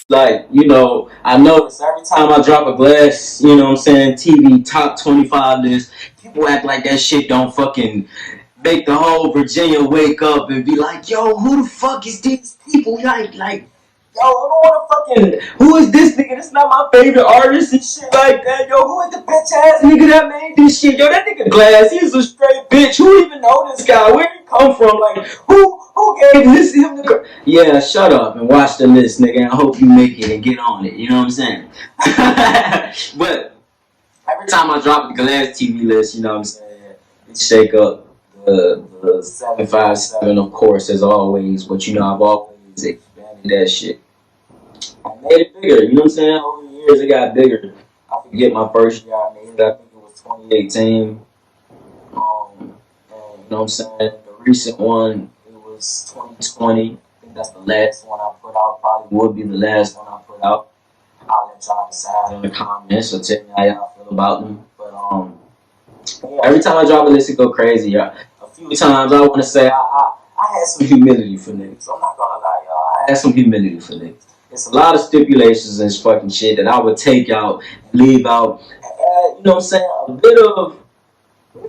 Like, you know, I notice every time I drop a glass, you know what I'm saying, TV top 25 list, people act like that shit don't fucking make the whole Virginia wake up and be like, yo, who the fuck is these people? Like, yo, I don't want to fucking, who is this nigga? This not my favorite artist and shit like that. Yo, who is the bitch ass nigga that made this shit? Yo, that nigga Glass, he's a straight bitch. Who even know this guy? Where he come from? Like, who gave this him the... Yeah, shut up and watch the list, nigga. I hope you make it and get on it. You know what I'm saying? But every time I drop the GlasxTv list, you know what I'm saying, it shake up the 757, of course, as always. But you know, I've always expanded that shit. I made it bigger, you know what I'm saying? Over the years, it got bigger. I forget my first year I made it. I think it was 2018. And, you know what I'm saying? The recent one, it was 2020. I think that's the last one I put out. Probably would be the last one I put out. I'll let y'all decide in the comments or tell me how y'all feel about them. But yeah, every time I drop a list, it go crazy, y'all. A few times I want to say I had some humility for niggas. I'm not gonna lie, y'all. I had some humility for niggas. It's a lot of stipulations and fucking shit that I would take out, leave out. You know what I'm saying? A bit of, you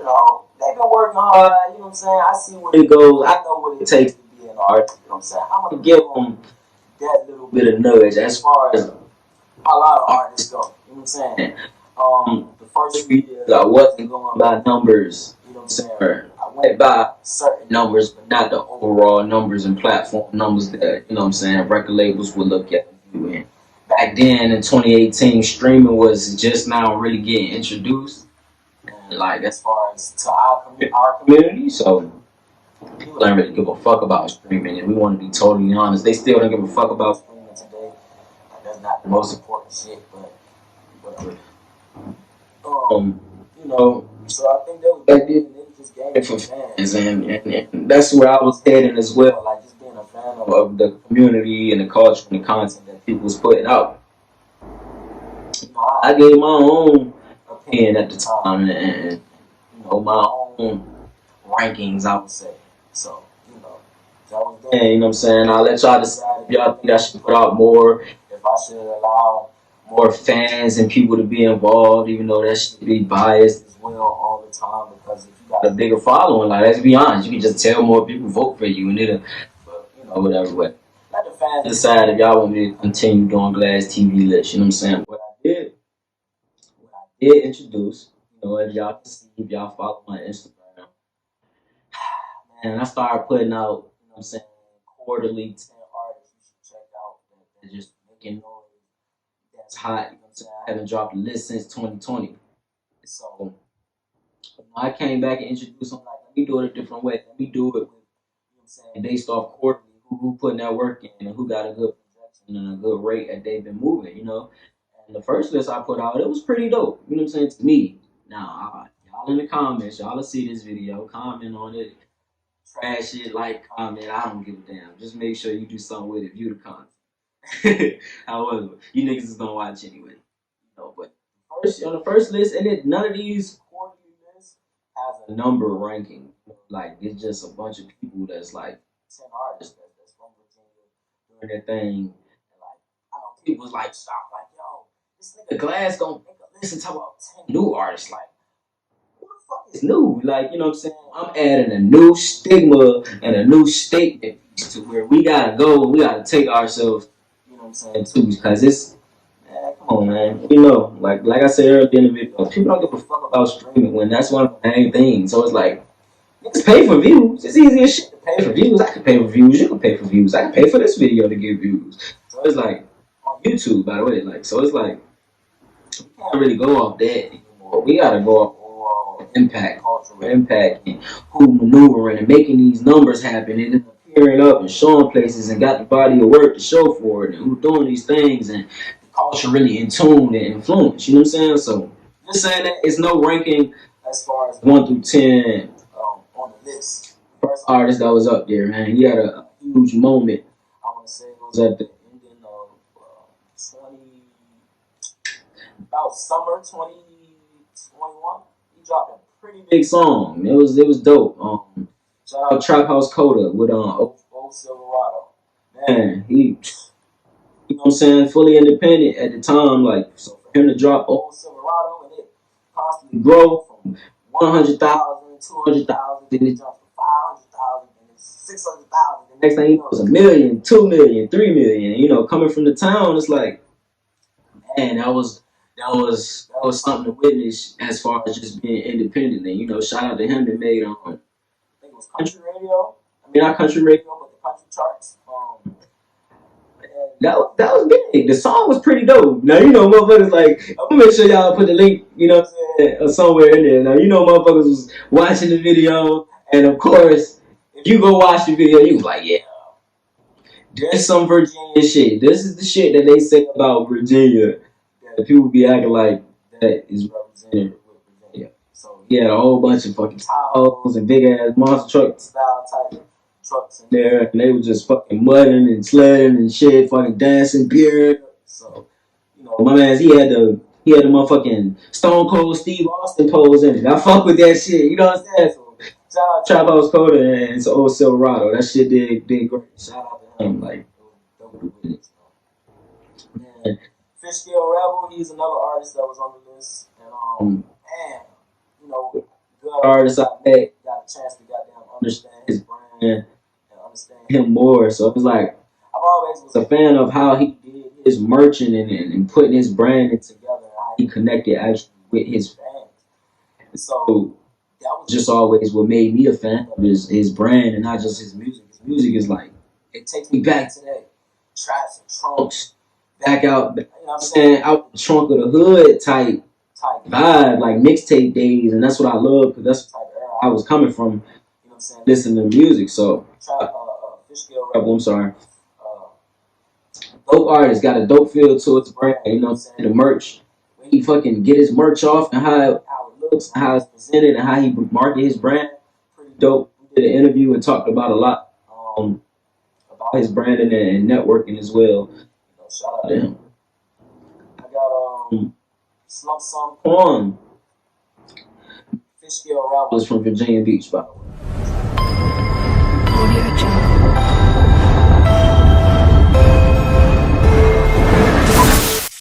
know, they've been working hard. You know what I'm saying? I see where it goes. I know what it takes to be an artist. You know what I'm saying? I'm gonna give them that little bit of nudge as far as a lot of artists go. You know what I'm saying? The first few years I wasn't going by numbers. You know what I'm saying? I went by certain numbers, but not the overall numbers and platform numbers that, you know what I'm saying, record labels would look at you in. Back then in 2018, streaming was just now really getting introduced. And like as far as to our community, so people don't really give a fuck about streaming, and we want to be totally honest. They still don't give a fuck about streaming today. That's not the most important shit, but whatever. You know, so I think that was back then. They just gave it for fans, and that's where I was heading as well. Like just being a fan of the community and the culture and the content that people was putting out. You know, I gave my own opinion at the time, and you know, my own rankings, I would say. So, you know, that was there. You know what I'm saying? I'll let y'all decide if y'all think I should put out more, if I should allow more fans and people to be involved, even though that should be biased as well all the time. Because if you got a bigger following, like let's be honest, you can just tell more people vote for you, and it'll, you know, whatever. But let the fans decide if y'all want me to continue doing GlasxTv lists. You know what I'm saying? What I did introduce, you know, if y'all can see, if y'all follow my Instagram. And I started putting out, you know what I'm saying, quarterly 10 artists you should check out that just making noise, that's hot. You know what I'm saying? I haven't dropped a list since 2020. So I came back and introduced them, like, let me do it a different way. Let me do it with, you know what I'm saying, based off quarterly, who putting that work in and who got a good projection and a good rate that they've been moving, you know. And the first list I put out, it was pretty dope, you know what I'm saying, to me. Now, y'all in the comments, y'all will see this video, comment on it. Trash it, like, comment, I don't give a damn. Just make sure you do something with it, view the content. However, you niggas is gonna watch anyway. You know, but first on the first list, and it, none of these quarterly lists has a number ranking. Like it's just a bunch of people that's like 10 artists that's from Virginia doing their thing. And like I know people was like shocked, like, yo, this nigga Glass gonna make a list and talk about 10 new artists, like it's new, like, you know what I'm saying? I'm adding a new stigma and a new statement to where we gotta go and we gotta take ourselves, you know what I'm saying, too, because it's, man, come on, man. You know, like I said earlier in the video, people don't give a fuck about streaming when that's one of the main things. So it's like, niggas pay for views. It's easy as shit to pay for views. I can pay for views. You can pay for views. I can pay for this video to get views. So it's like, on YouTube, by the way, like, so it's like, we can't really go off that anymore. We gotta go off impact, cultural impact, and who maneuvering and making these numbers happen and appearing up and showing places and got the body of work to show for it and who doing these things and the culture really in tune and influence. You know what I'm saying? So just saying that it's no ranking as far as 1 through 10 on the list. First artist that was up there, man, he had a huge moment. I want to say it was at the ending of 20, about summer 2021. He dropped a pretty big song. It was dope. Shout out Trap House Coda with Old Silverado. Man, you know what I'm saying, fully independent at the time. Like, so for him to drop Old Silverado and it constantly grow from 100,000, 200,000, then it jumped to 500,000, then it's 600,000. The next thing you know, it's 1 million, 2 million, 3 million. You know, coming from the town, it's like, man, that was something to witness as far as just being independent. And you know, shout out to him that made I think it was country radio. I mean, not country radio, but the country charts. That was big. The song was pretty dope. Now you know motherfuckers like I'm gonna make sure y'all put the link, you know what I'm saying, or somewhere in there. Now you know motherfuckers was watching the video, and of course, if you go watch the video, you was like, yeah, there's some Virginia shit. This is the shit that they say about Virginia that people be acting like that is represented with Virginia. So he had a whole bunch of fucking Tahoes and big ass monster truck style type trucks in there, and they were just fucking mudding and sledding and shit, fucking dancing, beer. So, you know, my man, he had the motherfucking Stone Cold Steve Austin pose in it. I fuck with that shit, you know what I'm saying? So, shout out Trap House Coda and it's Old Silverado. That shit did great. Shout out to him, like, dope with it. Man, Fishkill Rebel, he's another artist that was on the list, and man, you know, good artist I met, got a chance to goddamn understand his brand and understand him more. So it's like I've always was a fan of how he did his merching and putting his brand together, how he connected actually with his fans. And so that was just always what made me a fan of his brand and not just his music. His music is like, it takes me back to that traps and trunks, back out, you know what I'm saying, out the trunk of the hood type vibe, like mixtape days, and that's what I love because that's the type of era I was coming from, you know what I'm saying, listening to music. So, Fishkill Rebel, I'm sorry. Dope artist, got a dope feel to its brand, you know what I'm saying, the merch, when he fucking get his merch off and how it looks, and how it's presented, and how he market his brand, pretty dope. We did an interview and talked about a lot about his branding and networking as well. You know, shout out to him. I got Slump Sum Quan. Fishkill Rebel is from Virginia Beach, by the way.